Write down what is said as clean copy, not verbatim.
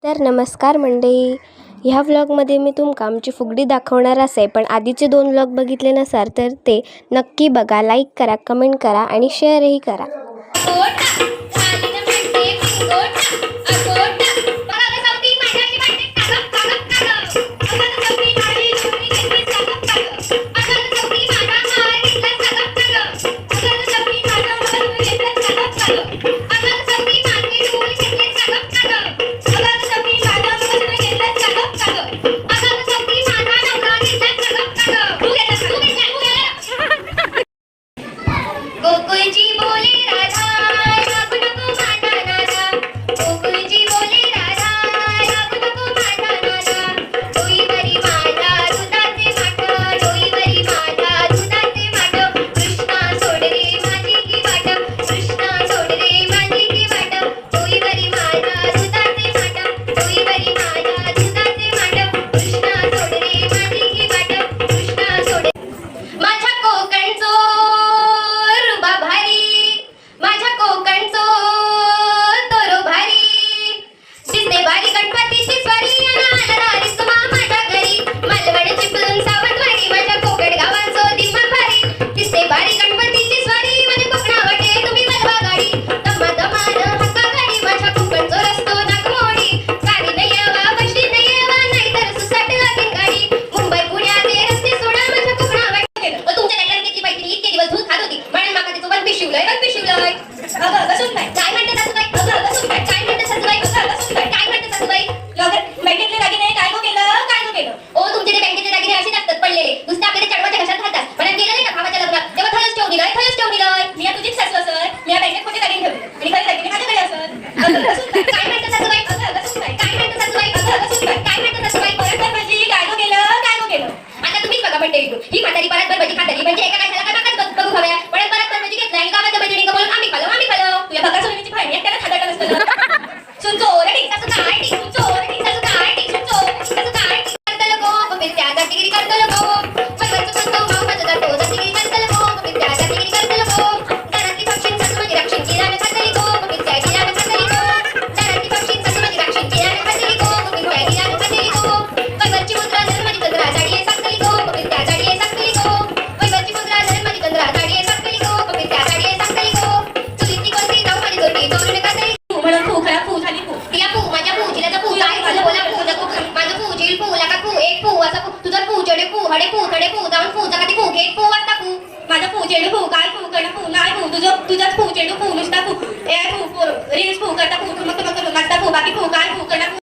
तर नमस्कार मंडळी, ह्या व्लॉगमध्ये मी तुमका आमची फुगडी दाखवणार असे. पण आधीचे 2 व्लॉग बघितले नसाल तर ते नक्की बघा, लाईक करा, कमेंट करा आणि शेअरही करा. गोकुळची बोले राधा लागू नको माझा नादा, गोकुळची बोले राधा लागू नको माझा नादा. डोईवरी माझा दुधाचे माठ, डोईवरी माझा दुधाचे माठ. कृष्णा सोड रे माझी की वाट, कृष्णा सोड रे माझी की वाट. डोईवरी माझा दुधाचे माठ, डोईवरी माझा दुधाचे माठ. कृष्णा सोड रे माझी की वाट, कृष्णा सोड. माझ्या कोकणचो माझ्या कोकणचो तोरो भारी, दिसते बारी गणपतीची स्वारी. आला रिसमा माझ्या घरी, मालवण चिपळूण सावंतवाडी. माझ्या कोकण गावांचो दिमाग भारी, दिसते बारी गणपतीची स्वारी. माझ्या कोकणावटे तुम्ही बलवा गाडी, दमा दमान हक्का गाडी. माझ्या कोकणचो रस्तो नागमोडी, गाडी नाही यावा बसली नाही यावा, नाहीतर सुसाट लागेल गाडी. मुंबई पुण्याचे रस्ते सोडा माझ्या कोकणावटे. तुमच्या लेकरांची मैत्रिणी इतके दिवस दूध खात होती, म्हणून माका तिचं वन पिशिवलंय. अगं बसून काय काय म्हणते सासूबाई, अगं बसून काय काय म्हणते सासूबाई, अगं बसून काय काय म्हणते सासूबाई. बँकेतले दागिने काय गो केलं ओ तुमचे ते बँकेतले दागिने असे असतात पडलेले, नुसते आपल्या चढवाच्या घशात राहतात. पण गेलं नाही का भावाच्या लग्नात तेव्हा थळच ठेवून दिलंय. मी तुझीच सासू असत, मी बँकेत खोटे दागिने ठेवले आणि खरे दागिने माझ्याकडे असत. अगं बसून काय म्हणते सासूबाई, अगं बसून काय म्हणते सासूबाई, अगं बसून काय म्हणते सासूबाई. परत म्हणजे काय गो केलं. आता तुम्हीच बघा म्हणते ही म्हातारी परत भजी खाताली म्हणजे एका काय झाला का बघू हव्या. परत भजी घेतला आणि गावाच्या मैत्रिणी बोलून आम्ही खालो. तुझ्या बघा सोनीची फायनी त्याला खादाटं नसतं. सुन चोरडी सासू काय टी, सुन चोरडी सासू काय टी, सुन चोरडी सासू काय टी. करतल गो फिर त्या जातीगिरी करतल गो, वरवरचं म्हणतो मामाचं जातो जातीगिरी करतल गो, फिर त्या जातीगिरी करतल गो. दारातली पक्षीन सासू माझी राक्षींची रान खातली गो, फिर त्याची रान खातली गो. दारातली पक्षीन सासू माझी राक्षींची रान खातली गो, फिर त्याची रान खातली गो. वरवरची मुद्रा धर माझी चंद्रा जाडी साकली गो, फिर त्या जाडी साकली गो. वरवरची मुद्रा धर माझी चंद्रा जाडी साकली गो, फिर त्या जाडी साकली गो. चुलीतली कोणती जाऊ माझी दोन्ही दोन खातली. म्हणून फू खरा फू झाली फू तिला फू माझ्या फूजीला फू काय माझं बोला फू नको माझं फूजील फू लागा फू एक फू असा तुझा फू चढे फू हडे फू थडे फू जाऊन फू कधी फू घेत फू वाजता फू माझा फू चेडू फू काय फू करणं फू नाही फू तुझाच फू चेडू फू नुसता फू ए फू रील्स फू करता फू मग नाचता फू बाकी फू काय फू करणं